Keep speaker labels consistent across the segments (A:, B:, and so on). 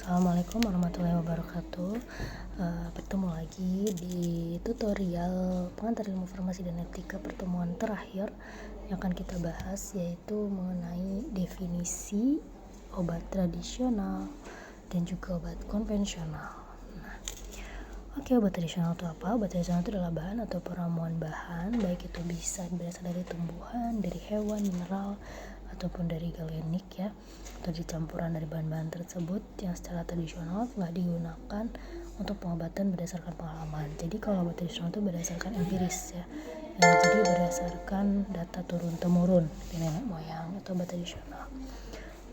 A: Assalamualaikum warahmatullahi wabarakatuh. Bertemu lagi di tutorial pengantar ilmu farmasi dan etika pertemuan terakhir yang akan kita bahas, yaitu mengenai definisi obat tradisional dan juga obat konvensional. Obat tradisional itu apa? Obat tradisional itu adalah bahan atau peramuan bahan, baik itu bisa berasal dari tumbuhan, dari hewan, mineral, ataupun dari galenic ya, atau campuran dari bahan-bahan tersebut yang secara tradisional telah digunakan untuk pengobatan berdasarkan pengalaman. Jadi kalau obat tradisional itu berdasarkan empiris ya, jadi berdasarkan data turun-temurun dari nenek moyang, itu obat tradisional.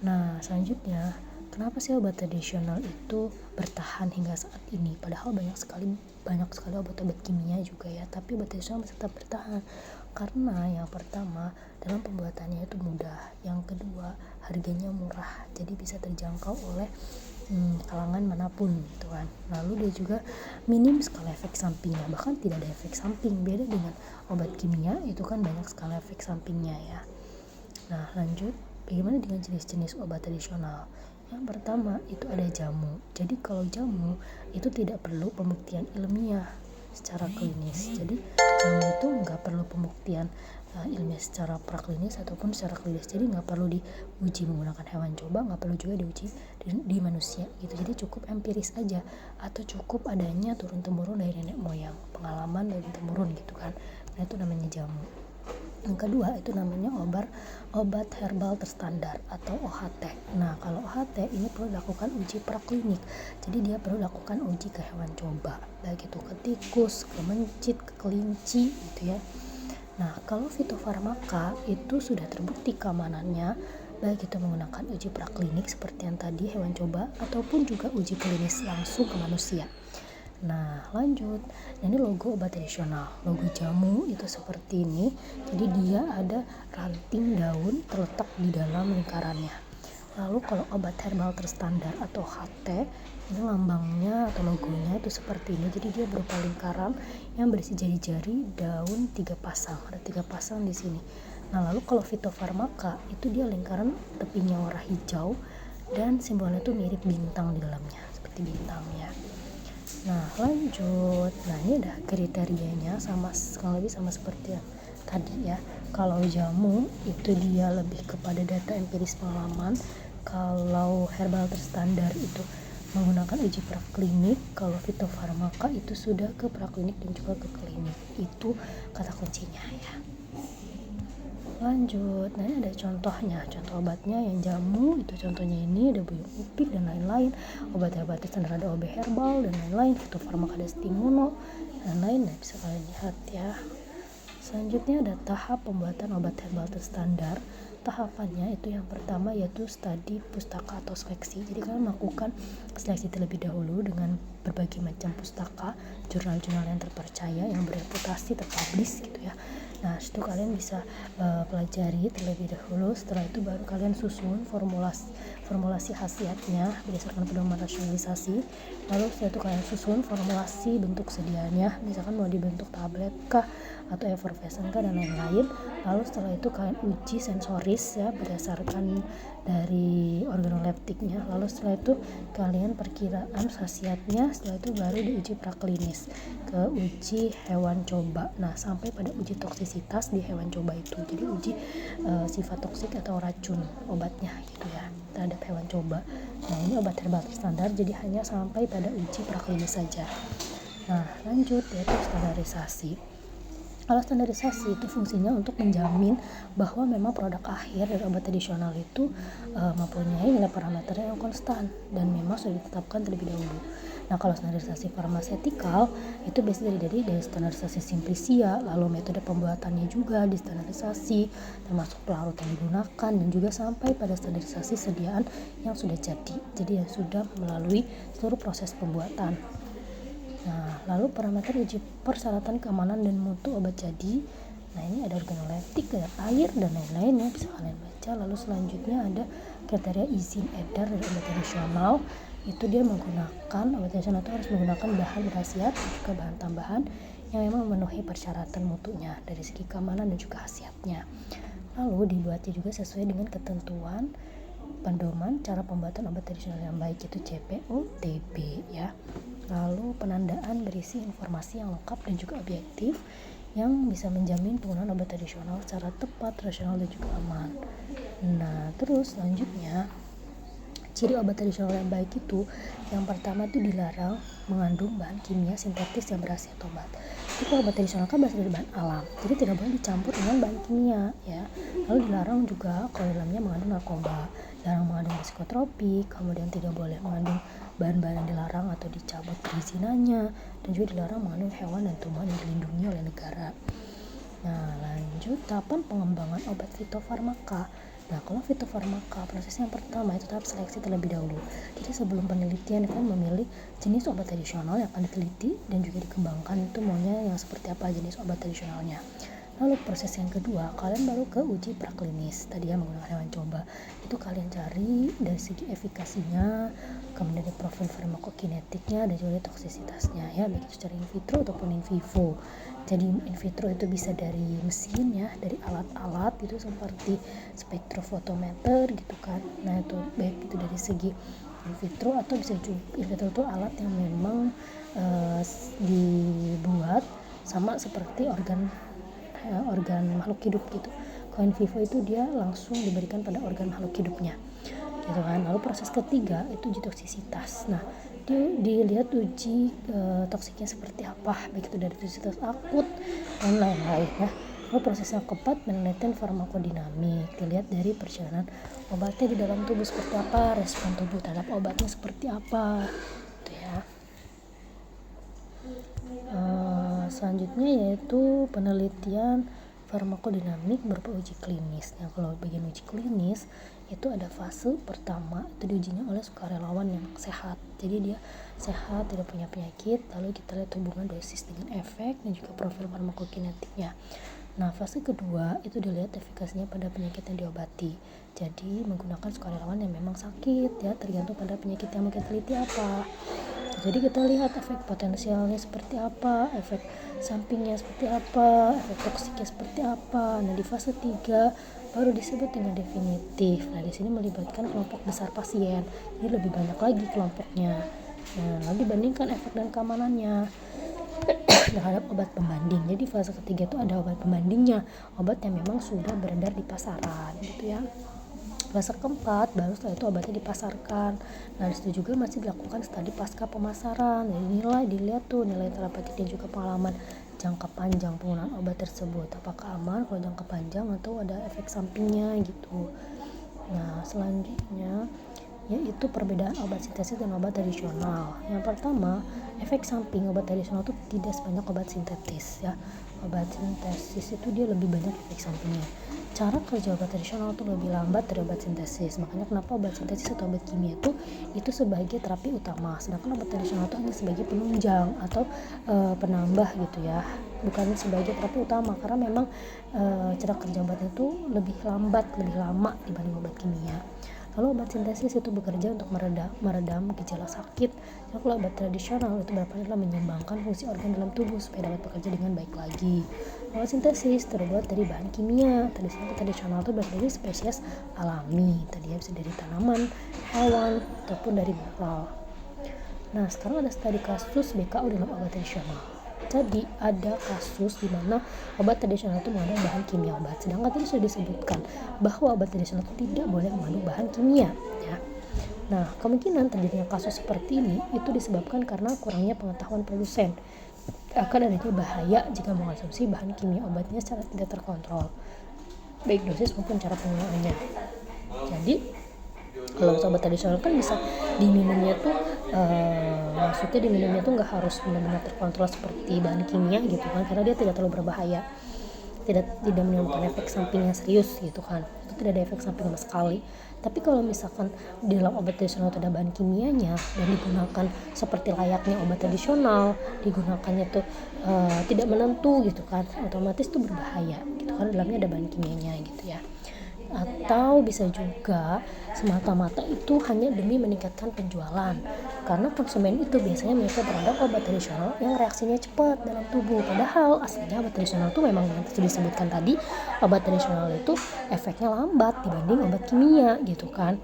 A: Nah selanjutnya, kenapa sih obat tradisional itu bertahan hingga saat ini? Padahal banyak sekali obat-obat kimia juga ya, tapi obat tradisional masih tetap bertahan. Karena yang pertama, dalam pembuatannya itu mudah. Yang kedua, harganya murah, jadi bisa terjangkau oleh kalangan manapun gitu kan. Lalu dia juga minim skala efek sampingnya, bahkan tidak ada efek samping. Beda dengan obat kimia, itu kan banyak skala efek sampingnya ya. Nah lanjut, bagaimana dengan jenis-jenis obat tradisional? Yang pertama itu ada jamu. Jadi kalau jamu itu tidak perlu pembuktian ilmiah secara klinis. Jadi jamu itu nggak perlu pembuktian ilmiah secara praklinis ataupun secara klinis. Jadi nggak perlu diuji menggunakan hewan coba, nggak perlu juga diuji di manusia gitu. Jadi cukup empiris aja, atau cukup adanya turun temurun dari nenek moyang, pengalaman dari temurun gitu kan. Nah itu namanya jamu. Yang kedua itu namanya obat herbal terstandar atau OHT. Nah kalau OHT ini perlu dilakukan uji praklinik, jadi dia perlu dilakukan uji ke hewan coba, baik itu ke tikus, ke mencit, ke kelinci gitu ya. Nah kalau fitofarmaka itu sudah terbukti keamanannya, baik itu menggunakan uji praklinik seperti yang tadi hewan coba, ataupun juga uji klinis langsung ke manusia. Nah lanjut, ini logo obat tradisional. Logo jamu itu seperti ini, jadi dia ada ranting daun terletak di dalam lingkarannya. Lalu kalau obat herbal terstandar atau HT, ini lambangnya atau logonya itu seperti ini, jadi dia berupa lingkaran yang berisi jari-jari daun 3 pasang, ada 3 pasang di sini. Nah lalu kalau fitofarmaka itu dia lingkaran tepinya warna hijau dan simbolnya itu mirip bintang di dalamnya, seperti bintang ya. Nah lanjut, nah ini ada kriterianya kurang lebih sama seperti yang tadi ya. Kalau jamu itu dia lebih kepada data empiris pengalaman, kalau herbal terstandar itu menggunakan uji praklinik, kalau fitofarmaka itu sudah ke praklinik dan juga ke klinik. Itu kata kuncinya ya. Lanjut, nah ini ada contohnya, contoh obatnya. Yang jamu itu contohnya ini ada buyung upik dan lain-lain. Obat-obat standar ada OB herbal dan lain-lain, fitofarmaka ada stimuno dan lain-lain. Nah, bisa kalian lihat ya. Selanjutnya ada tahap pembuatan obat herbal terstandar. Tahapannya itu yang pertama yaitu studi pustaka atau seleksi. Jadi kalian melakukan seleksi terlebih dahulu dengan berbagai macam pustaka, jurnal-jurnal yang terpercaya, yang bereputasi, terpublish gitu ya. Nah itu kalian bisa pelajari terlebih dahulu. Setelah itu baru kalian susun formulasi khasiatnya berdasarkan pedoman rasionalisasi. Lalu setelah itu kalian susun formulasi bentuk sedianya, misalkan mau dibentuk tablet kah atau effervescent kah dan lain-lain. Lalu setelah itu kalian uji sensoris ya berdasarkan dari organoleptiknya. Lalu setelah itu kalian perkiraan khasiatnya. Setelah itu baru diuji praklinis ke uji hewan coba. Nah sampai pada uji toksisitas di hewan coba itu, jadi uji sifat toksik atau racun obatnya gitu ya terhadap hewan coba. Nah ini obat herbal standar, jadi hanya sampai pada uji praklinis saja. Nah lanjut yaitu standarisasi. Kalau standarisasi itu fungsinya untuk menjamin bahwa memang produk akhir dari obat tradisional itu mempunyai nilai parameter yang konstan dan memang sudah ditetapkan terlebih dahulu. Nah kalau standarisasi farmasetikal itu biasanya dari standarisasi simplisia, lalu metode pembuatannya juga distandarisasi, termasuk pelarut yang digunakan dan juga sampai pada standarisasi sediaan yang sudah jadi yang sudah melalui seluruh proses pembuatan. Nah, lalu parameter uji persyaratan keamanan dan mutu obat jadi. Nah, ini ada organoleptik, ada air dan lain-lain ya, bisa kalian baca. Lalu selanjutnya ada kriteria izin edar dari obat tradisional. Itu dia menggunakan obat tradisional itu harus menggunakan bahan khasiat dan juga bahan tambahan yang memang memenuhi persyaratan mutunya dari segi keamanan dan juga khasiatnya. Lalu dibuatnya juga sesuai dengan ketentuan pedoman cara pembuatan obat tradisional yang baik, itu CPOTB ya. Lalu penandaan berisi informasi yang lengkap dan juga objektif yang bisa menjamin penggunaan obat tradisional secara tepat, rasional dan juga aman. Nah, terus selanjutnya ciri obat tradisional yang baik itu yang pertama itu dilarang mengandung bahan kimia sintetis yang berkhasiat obat. Jadi kalau obat tradisional kan berasal dari bahan alam, jadi tidak boleh dicampur dengan bahan kimia ya. Lalu dilarang juga kalau dalamnya mengandung narkoba, dilarang mengandung psikotropik, kemudian tidak boleh mengandung bahan-bahan yang dilarang atau dicabut perizinannya, dan juga dilarang mengandung hewan dan tumbuhan yang dilindungi oleh negara. Nah, lanjut tahapan pengembangan obat fitofarmaka. Nah, kalau fitofarmaka prosesnya yang pertama itu tahap seleksi terlebih dahulu. Jadi sebelum penelitian kan memilih jenis obat tradisional yang akan diteliti dan juga dikembangkan, itu maunya yang seperti apa jenis obat tradisionalnya. Lalu proses yang kedua, kalian baru ke uji praklinis. Tadi ya menggunakan hewan coba. Itu kalian cari dari segi efikasinya, kemudian dari profil farmakokinetiknya dan juga toksisitasnya ya, baik itu secara in vitro ataupun in vivo. Jadi in vitro itu bisa dari mesin ya, dari alat-alat itu seperti spektrofotometer gitu kan. Nah, itu baik itu dari segi in vitro atau bisa juga in vitro itu alat yang memang dibuat sama seperti organ makhluk hidup gitu. Kalau in vivo itu dia langsung diberikan pada organ makhluk hidupnya gitu kan. Lalu proses ketiga itu uji toksisitas. Nah, dilihat uji toksiknya seperti apa, baik itu dari toksisitas akut dan lain-lain ya. Lalu proses yang keempat penelitian farmakodinamik, dilihat dari perjalanan obatnya di dalam tubuh seperti apa, respon tubuh terhadap obatnya seperti apa gitu ya. Selanjutnya yaitu penelitian farmakodinamik berupa uji klinis. Nah, kalau bagian uji klinis itu ada fase pertama, itu diujinya oleh sukarelawan yang sehat. Jadi dia sehat, tidak punya penyakit, lalu kita lihat hubungan dosis dengan efek dan juga profil farmakokinetiknya. Nah, fase kedua itu dilihat efikasinya pada penyakit yang diobati. Jadi menggunakan sukarelawan yang memang sakit ya, tergantung pada penyakit yang mau kita teliti apa. Jadi kita lihat efek potensialnya seperti apa, efek sampingnya seperti apa, efek toksiknya seperti apa. Nah, di fase 3 baru disebut dengan definitif. Nah, di sini melibatkan kelompok besar pasien. Jadi lebih banyak lagi kelompoknya. Nah, lalu dibandingkan efek dan keamanannya terhadap obat pembanding. Jadi fase ketiga itu ada obat pembandingnya, obat yang memang sudah beredar di pasaran gitu ya. Fase keempat baru setelah itu obatnya dipasarkan. Nah, disitu juga masih dilakukan studi pasca pemasaran. Jadi dilihat tuh nilai terapeutik dan juga pengalaman jangka panjang penggunaan obat tersebut, apakah aman kalau jangka panjang atau ada efek sampingnya gitu. Nah, selanjutnya yaitu perbedaan obat sintesis dan obat tradisional. Yang pertama, efek samping obat tradisional itu tidak sebanyak obat sintetis ya. Obat sintesis itu dia lebih banyak efek sampingnya. Cara kerja obat tradisional itu lebih lambat dari obat sintesis. Makanya kenapa obat sintesis atau obat kimia itu sebagai terapi utama, sedangkan obat tradisional itu hanya sebagai penunjang atau penambah gitu ya, bukan sebagai terapi utama, karena memang cara kerja obatnya itu lebih lambat, lebih lama dibanding obat kimia. Lalu obat sintesis itu bekerja untuk meredam gejala sakit. Jadi kalau obat tradisional itu berperan dalam menyeimbangkan fungsi organ dalam tubuh supaya dapat bekerja dengan baik lagi. Obat sintesis terbuat dari bahan kimia. Tradisional itu berasal dari spesies alami. Tadi bisa dari tanaman, hewan, ataupun dari mineral. Nah, sekarang ada studi kasus BKU dalam obat tradisional. Jadi ada kasus di mana obat tradisional itu mengandung bahan kimia obat, sedangkan tadi sudah disebutkan bahwa obat tradisional itu tidak boleh mengandung bahan kimia ya. Nah, kemungkinan terjadinya kasus seperti ini itu disebabkan karena kurangnya pengetahuan produsen akan adanya bahaya jika mengonsumsi bahan kimia obatnya secara tidak terkontrol, baik dosis maupun cara penggunaannya. Jadi kalau obat tradisional kan bisa diminumnya tuh maksudnya diminumnya tuh nggak harus benar-benar terkontrol seperti bahan kimia gitu kan, karena dia tidak terlalu berbahaya, tidak menimbulkan efek samping yang serius gitu kan, itu tidak ada efek samping sama sekali. Tapi kalau misalkan di dalam obat tradisional itu ada bahan kimianya dan digunakan seperti layaknya obat tradisional, digunakannya tuh tidak menentu gitu kan, otomatis tuh berbahaya gitu kan, dalamnya ada bahan kimianya gitu ya. Atau bisa juga semata-mata itu hanya demi meningkatkan penjualan, karena konsumen itu biasanya mereka berharap obat tradisional yang reaksinya cepat dalam tubuh, padahal aslinya obat tradisional itu memang yang disebutkan tadi, obat tradisional itu efeknya lambat dibanding obat kimia gitu kan.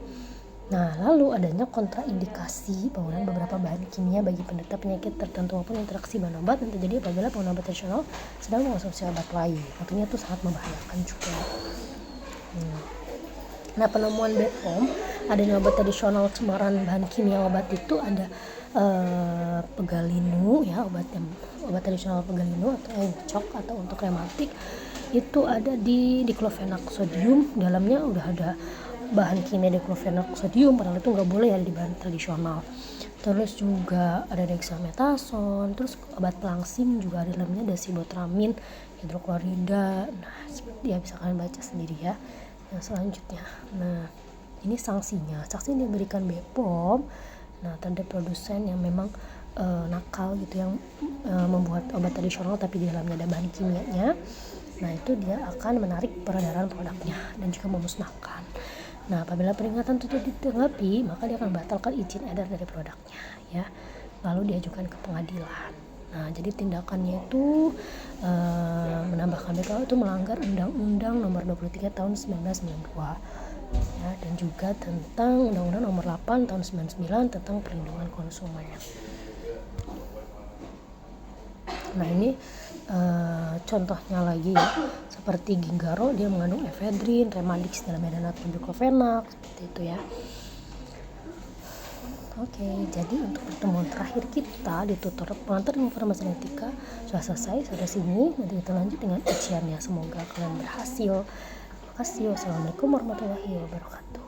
A: Nah, lalu adanya kontraindikasi penggunaan beberapa bahan kimia bagi penderita penyakit tertentu maupun interaksi bahan obat yang terjadi apabila penggunaan obat tradisional sedang mengonsumsi obat lain. Tentunya itu sangat membahayakan juga. Nah, penemuan BPOM adanya obat tradisional cemaran bahan kimia obat itu ada pegalinu ya, obat tradisional pegalinu atau encok atau untuk rematik itu ada di diklofenak sodium, dalamnya udah ada bahan kimia diklofenak sodium, padahal itu nggak boleh ya di bahan tradisional. Terus juga ada dexamethasone, terus obat pelangsing juga di dalamnya ada sibotramin, hidroklorida. Nah, ya bisa kalian baca sendiri ya. Yang selanjutnya, nah ini sanksinya diberikan BPOM. Nah, terhadap produsen yang memang nakal gitu, yang membuat obat tradisional tapi di dalamnya ada bahan kimianya, nah itu dia akan menarik peredaran produknya dan juga memusnahkan. Nah, apabila peringatan itu ditanggapi, maka dia akan batalkan izin edar dari produknya ya, lalu diajukan ke pengadilan. Nah, jadi tindakannya itu menambahkan BPOM itu melanggar Undang-Undang Nomor 23 Tahun 1992 ya, dan juga tentang Undang-Undang Nomor 8 Tahun 99 tentang perlindungan konsumen. Nah, ini contohnya lagi ya, seperti Ginggaro dia mengandung efedrin, Remadix dalamnya ada natrium diklofenak, seperti itu ya. Oke, jadi untuk pertemuan terakhir kita di tutor pengantar ilmu farmasi dan etika sudah selesai, sudah sini. Nanti kita lanjut dengan ujiannya. Semoga kalian berhasil. Terima kasih. Wassalamualaikum warahmatullahi wabarakatuh.